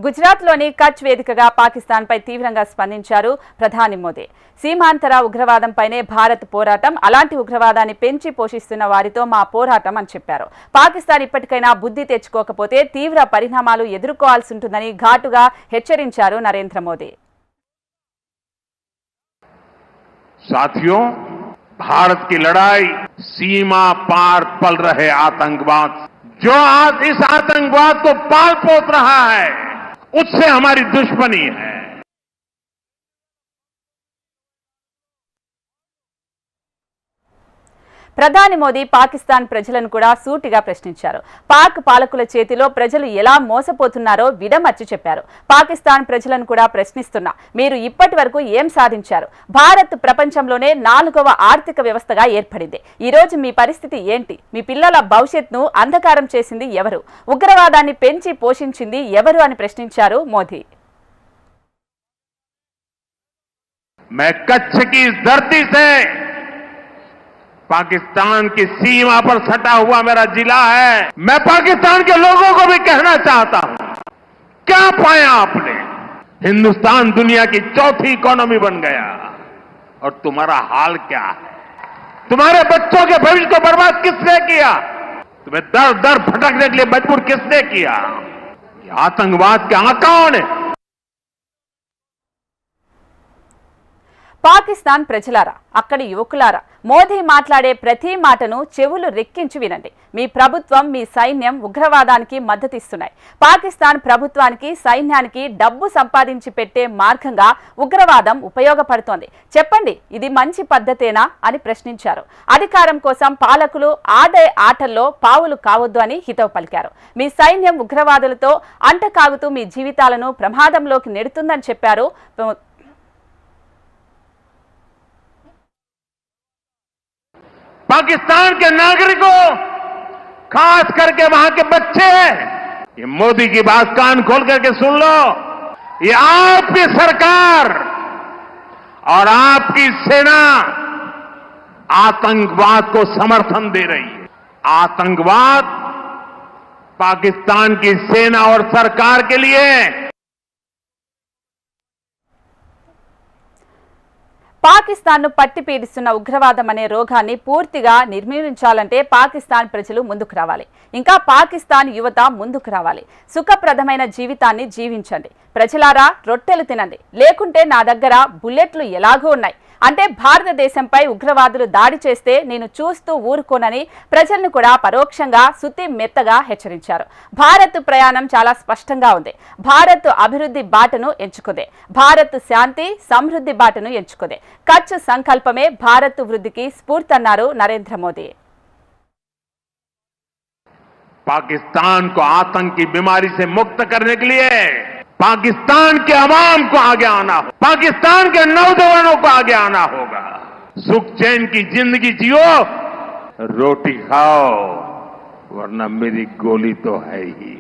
గుజరాత్లోని కచ్ వేదికగా పాకిస్తాన్పై తీవ్రంగా స్పందించారు ప్రధాని మోదీ. సీమాంతర ఉగ్రవాదంపైనే భారత్ పోరాటం, అలాంటి ఉగ్రవాదాన్ని పెంచి పోషిస్తున్న వారితో మా పోరాటం అని చెప్పారు. పాకిస్తాన్ ఇప్పటికైనా బుద్ధి తెచ్చుకోకపోతే తీవ్ర పరిణామాలు ఎదుర్కోవాల్సి ఉంటుందని ఘాటుగా హెచ్చరించారు నరేంద్ర మోదీ. साथियों, भारत की लड़ाई सीमा पार पल रहे आतंकवाद, जो आज इस आतंकवाद को पाल पोस रहा है, उससे हमारी दुश्मनी है. ప్రధాని మోదీ పాకిస్తాన్ ప్రజలను కూడా సూటిగా ప్రశ్నించారు. పాక్ పాలకుల చేతిలో ప్రజలు ఎలా మోసపోతున్నారో విడమర్చి చెప్పారు. పాకిస్తాన్ ప్రజలను కూడా ప్రశ్నిస్తున్నా, మీరు ఇప్పటి వరకు ఏం సాధించారు? భారత్ ప్రపంచంలోనే 4వ ఆర్థిక వ్యవస్థగా ఏర్పడింది. ఈ రోజు మీ పరిస్థితి ఏంటి? మీ పిల్లల భవిష్యత్తును అంధకారం చేసింది ఎవరు? ఉగ్రవాదాన్ని పెంచి పోషించింది ఎవరు అని ప్రశ్నించారు మోదీ. मैं कच्छ की धरती से पाकिस्तान की सीमा पर सटा हुआ मेरा जिला है. मैं पाकिस्तान के लोगों को भी कहना चाहता हूं, क्या पाया आपने? हिंदुस्तान दुनिया की चौथी इकोनॉमी बन गया और तुम्हारा हाल क्या है? तुम्हारे बच्चों के भविष्य को बर्बाद किसने किया? तुम्हें दर दर भटकने के लिए मजबूर किसने किया? आतंकवाद के आकाओं ने. పాకిస్తాన్ ప్రజలారా, అక్కడి యువకులారా, మోదీ మాట్లాడే ప్రతి మాటను చెవులు రెక్కించి వినండి. మీ ప్రభుత్వం, మీ సైన్యం ఉగ్రవాదానికి మద్దతిస్తున్నాయి. పాకిస్తాన్ ప్రభుత్వానికి, సైన్యానికి డబ్బు సంపాదించి పెట్టే మార్గంగా ఉగ్రవాదం ఉపయోగపడుతోంది. చెప్పండి, ఇది మంచి పద్ధతేనా అని ప్రశ్నించారు. అధికారం కోసం పాలకులు ఆడే ఆటల్లో పావులు కావద్దు అని హితవు పలికారు. మీ సైన్యం ఉగ్రవాదులతో అంటకాగుతూ మీ జీవితాలను ప్రమాదంలోకి నెడుతుందని చెప్పారు. पाकिस्तान के नागरिकों, खास करके वहां के बच्चे, ये मोदी की बात कान खोल करके सुन लो. ये आपकी सरकार और आपकी सेना आतंकवाद को समर्थन दे रही है. आतंकवाद पाकिस्तान की सेना और सरकार के लिए పాకిస్తాన్ను పట్టి పీడిస్తున్న ఉగ్రవాదం అనే రోగాన్ని పూర్తిగా నిర్మూలించాలంటే పాకిస్తాన్ ప్రజలు ముందుకు రావాలి. ఇంకా పాకిస్తాన్ యువత ముందుకు రావాలి. సుఖప్రదమైన జీవితాన్ని జీవించండి. ప్రజలారా, రొట్టెలు తినండి, లేకుంటే నా దగ్గర బుల్లెట్లు ఎలాగో ఉన్నాయి. అంటే భారతదేశంపై ఉగ్రవాదులు దాడి చేస్తే నేను చూస్తూ ఊరుకోనని ప్రజలను కూడా పరోక్షంగా సుత్తి మెత్తగా హెచ్చరించారు. భారత్ ప్రయాణం చాలా స్పష్టంగా ఉంది. భారత్ అభివృద్ధి బాటను ఎంచుకుంది. భారత్ శాంతి సమృద్ధి బాటను ఎంచుకుంది. కచ్ సంకల్పమే భారత్ వృద్ధికి స్ఫూర్తి అన్నారు నరేంద్ర మోదీ. पाकिस्तान को आतंक की बीमारी से मुक्त करने के लिए पाकिस्तान के अवाम को आगे आना हो, पाकिस्तान के नौजवानों को आगे आना होगा. सुख चैन की जिंदगी जियो, रोटी खाओ, वरना मेरी गोली तो है ही.